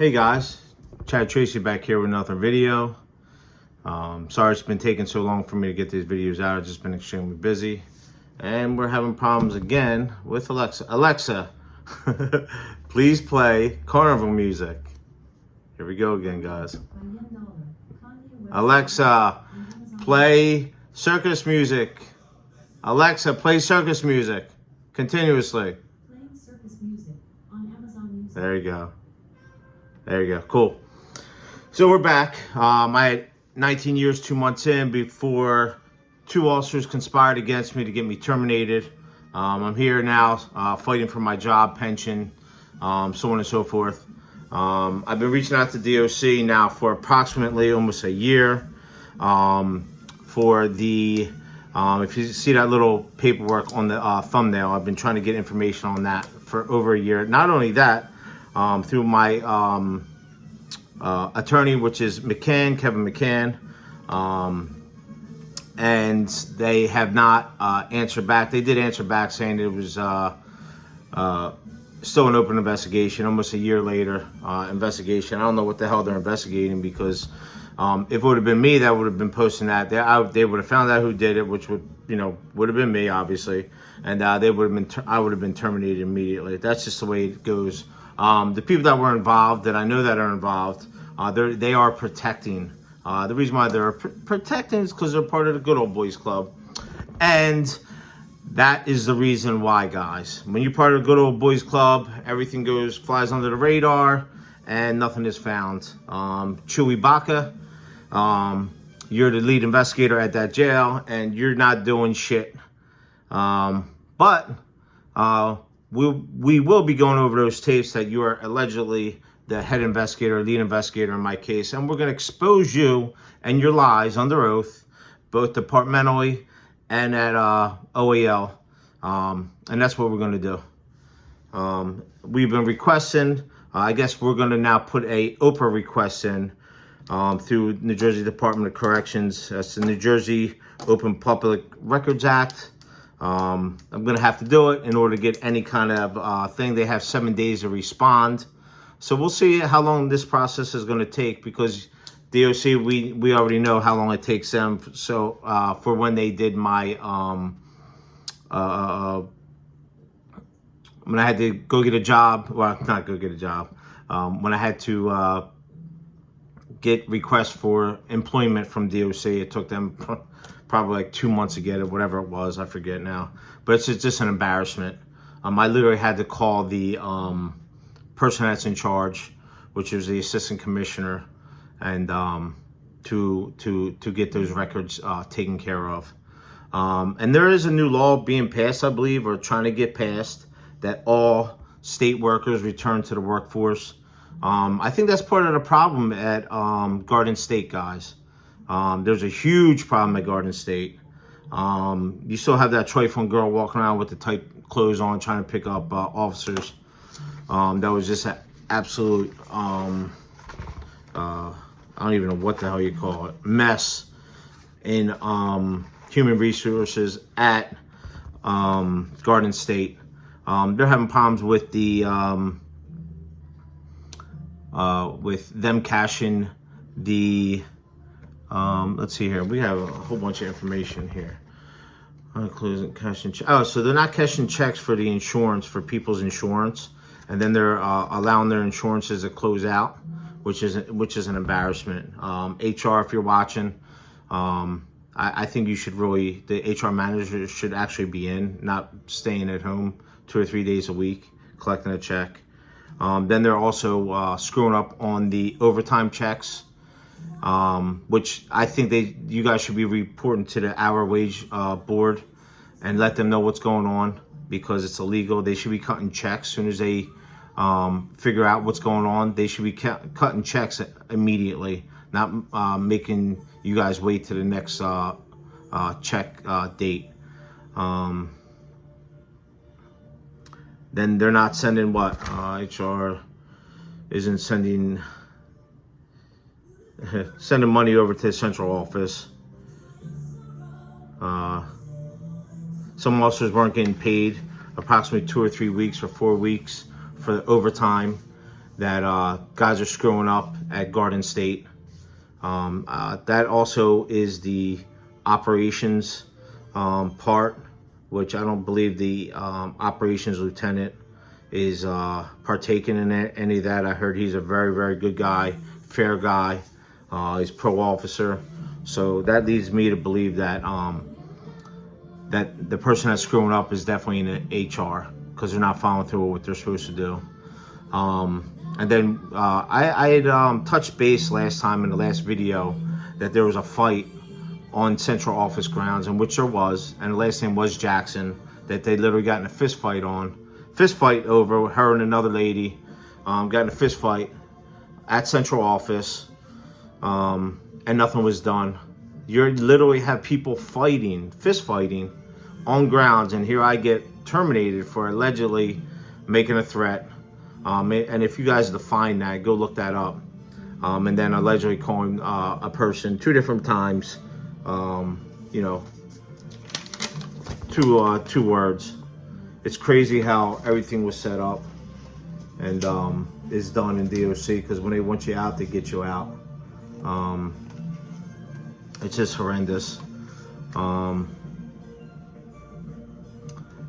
Hey guys, Chad Tracy back here with another video. Sorry it's been taking so long for me to get these videos out. I've just been extremely busy. And we're having problems again with Alexa. Alexa, please play carnival music. Here we go again, guys. Alexa, play circus music. Alexa, play circus music continuously. Playing circus music on Amazon Music. There you go. There you go. Cool. So we're back. I had 19 years, 2 months in before two officers conspired against me to get me terminated. I'm here now fighting for my job, pension, so on and so forth. I've been reaching out to DOC now for approximately almost a year for the, if you see that little paperwork on the thumbnail, I've been trying to get information on that for over a year. Not only that, through my attorney, which is Kevin McCann, and they have not answered back. They did answer back saying it was still an open investigation, almost a year later investigation. I don't know what the hell they're investigating, because if it would have been me that would have been posting that, they would have found out who did it, which would have been me, obviously, and they would have been I would have been terminated immediately. That's just the way it goes. The people that were involved, that I know that are involved, they are protecting. The reason why they're protecting is because they're part of the good old boys club. And that is the reason why, guys. When you're part of the good old boys club, everything flies under the radar, and nothing is found. Chewy Baca, you're the lead investigator at that jail, and you're not doing shit. But we will be going over those tapes that you are allegedly the head investigator, lead investigator in my case, and we're going to expose you and your lies under oath, both departmentally and at OAL, and that's what we're going to do. We've been requesting, I guess we're going to now put a OPRA request in through New Jersey Department of Corrections. That's the New Jersey Open Public Records Act. I'm going to have to do it in order to get any kind of thing. They have 7 days to respond. So we'll see how long this process is going to take, because DOC, we already know how long it takes them. So for when they did my, when I had to go get a job, well, not go get a job, when I had to get requests for employment from DOC, it took them probably like 2 months to get it, whatever it was, I forget now. But it's just an embarrassment. I literally had to call the person that's in charge, which is the assistant commissioner, and to get those records taken care of. And there is a new law being passed, I believe, or trying to get passed, that all state workers return to the workforce. I think that's part of the problem at Garden State, guys. There's a huge problem at Garden State. You still have that trifling girl walking around with the tight clothes on, trying to pick up officers. That was just an absolute, I don't even know what the hell you call it, mess in human resources at Garden State. They're having problems with the with them cashing the let's see here. We have a whole bunch of information here. Cashing so they're not cashing checks for the insurance, for people's insurance, and then they're allowing their insurances to close out, which is an embarrassment. HR, if you're watching, I think you should really, the HR manager should actually be in, not staying at home 2 or 3 days a week collecting a check. Then they're also screwing up on the overtime checks, which I think you guys should be reporting to the hour wage board and let them know what's going on, because it's illegal. They should be cutting checks as soon as they figure out what's going on. They should be cutting checks immediately, not making you guys wait to the next check date. Then they're not sending what? HR isn't sending money over to the central office. Some officers weren't getting paid approximately 2 or 3 weeks or 4 weeks for the overtime that guys are screwing up at Garden State. That also is the operations part, which I don't believe the operations lieutenant is partaking in any of that. I heard he's a very, very good guy, fair guy. He's pro officer. So that leads me to believe that that the person that's screwing up is definitely in the HR, because they're not following through with what they're supposed to do. And then I had touched base last time in the last video that there was a fight on central office grounds, in which there was, and the last name was Jackson, that they literally got in a fist fight over her and another lady, got in a fist fight at central office, and nothing was done. You literally have people fist fighting on grounds, and here I get terminated for allegedly making a threat. And if you guys define that, go look that up. And then allegedly calling a person 2 different times, you know, two words. It's crazy how everything was set up and is done in DOC, because when they want you out, they get you out. It's just horrendous.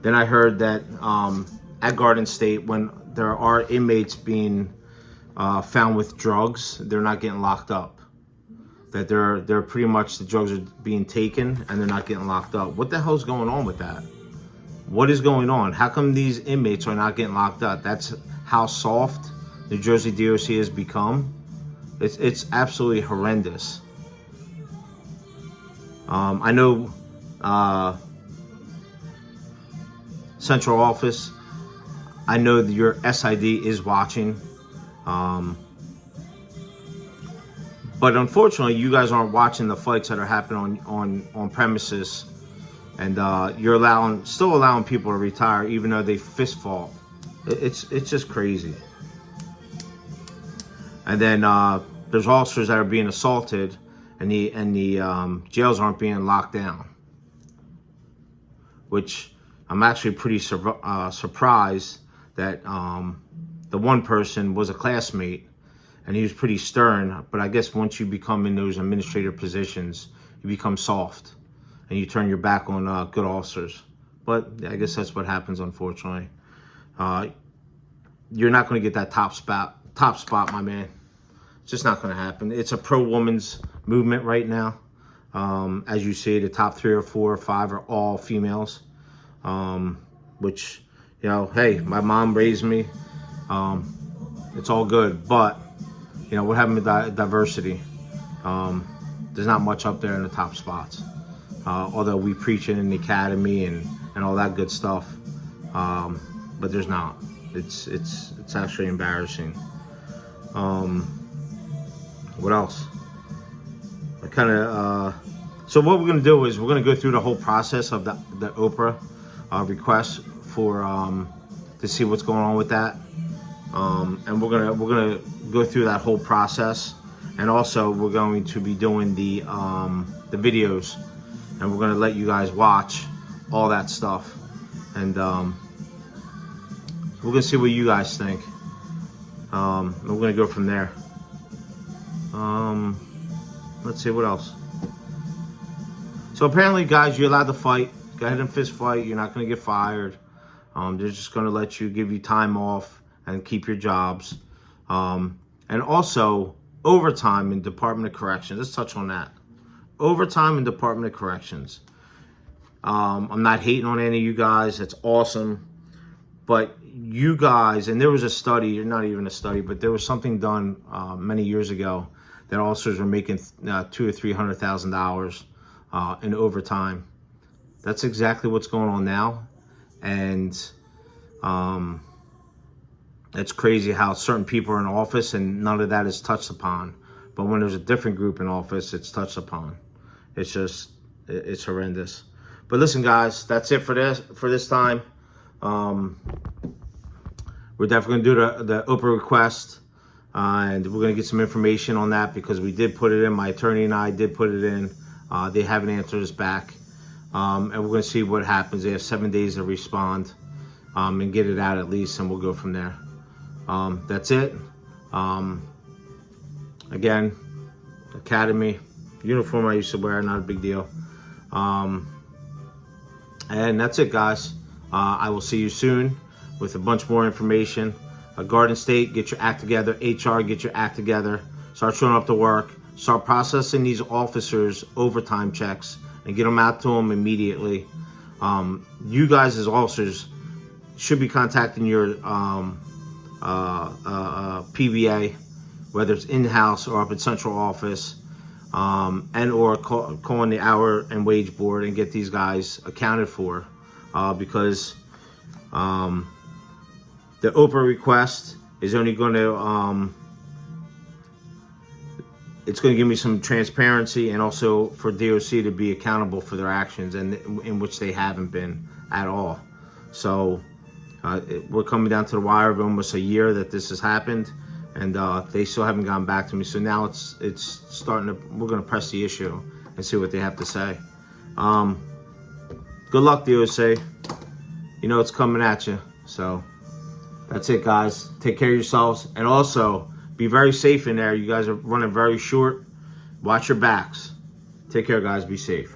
Then I heard that at Garden State, when there are inmates being found with drugs, they're not getting locked up. That they're pretty much, the drugs are being taken and they're not getting locked up. What the hell's going on with that? What is going on? How come these inmates are not getting locked up? That's how soft New Jersey DOC has become. It's absolutely horrendous. I know central office, I know that your SID is watching, but unfortunately you guys aren't watching the fights that are happening on premises, and you're still allowing people to retire even though they fist fought. It's just crazy. And then there's officers that are being assaulted, and the jails aren't being locked down, which I'm actually pretty surprised that the one person was a classmate, and he was pretty stern. But I guess once you become in those administrative positions, you become soft, and you turn your back on good officers. But I guess that's what happens, unfortunately. You're not going to get that top spot, my man. It's just not going to happen. It's a pro-woman's movement right now. As you see, the top 3 or 4 or 5 are all females, which, you know, hey, my mom raised me. It's all good, but you know, what happened with diversity? There's not much up there in the top spots. Although we preach it in the academy and all that good stuff, but there's not. It's actually embarrassing. What else? I kind of so what we're gonna do is we're gonna go through the whole process of the OPRA request for to see what's going on with that, and we're gonna go through that whole process, and also we're going to be doing the videos, and we're gonna let you guys watch all that stuff, and we're gonna see what you guys think. And we're gonna go from there. Let's see what else. So apparently, guys, you're allowed to fight. Go ahead and fist fight. You're not going to get fired. They're just going to let you, give you time off and keep your jobs. And also, overtime in Department of Corrections. Let's touch on that. Overtime in Department of Corrections. I'm not hating on any of you guys. That's awesome. But you guys, and there was a study, or not even a study, but there was something done many years ago that officers were making $200,000 or $300,000 in overtime. That's exactly what's going on now, and it's crazy how certain people are in office and none of that is touched upon. But when there's a different group in office, it's touched upon. It's just, it's horrendous. But listen, guys, that's it for this time. We're definitely going to do the OPRA request, and we're going to get some information on that, because we did put it in. My attorney and I did put it in. They haven't answered us back, and we're going to see what happens. They have 7 days to respond and get it out at least, and we'll go from there. That's it. Again, Academy uniform I used to wear, not a big deal. And that's it, guys. I will see you soon with a bunch more information. Garden State, get your act together. HR, get your act together. Start showing up to work. Start processing these officers' overtime checks and get them out to them immediately. You guys as officers should be contacting your PBA, whether it's in-house or up at central office, and or calling the hour and wage board and get these guys accounted for, because the OPRA request is only going to it's going to give me some transparency, and also for DOC to be accountable for their actions, and in which they haven't been at all. So we're coming down to the wire of almost a year that this has happened, and they still haven't gone back to me. So now it's starting to, we're going to press the issue and see what they have to say. Good luck, DOC. You know it's coming at you. So that's it, guys. Take care of yourselves, and also be very safe in there. You guys are running very short. Watch your backs. Take care, guys. Be safe.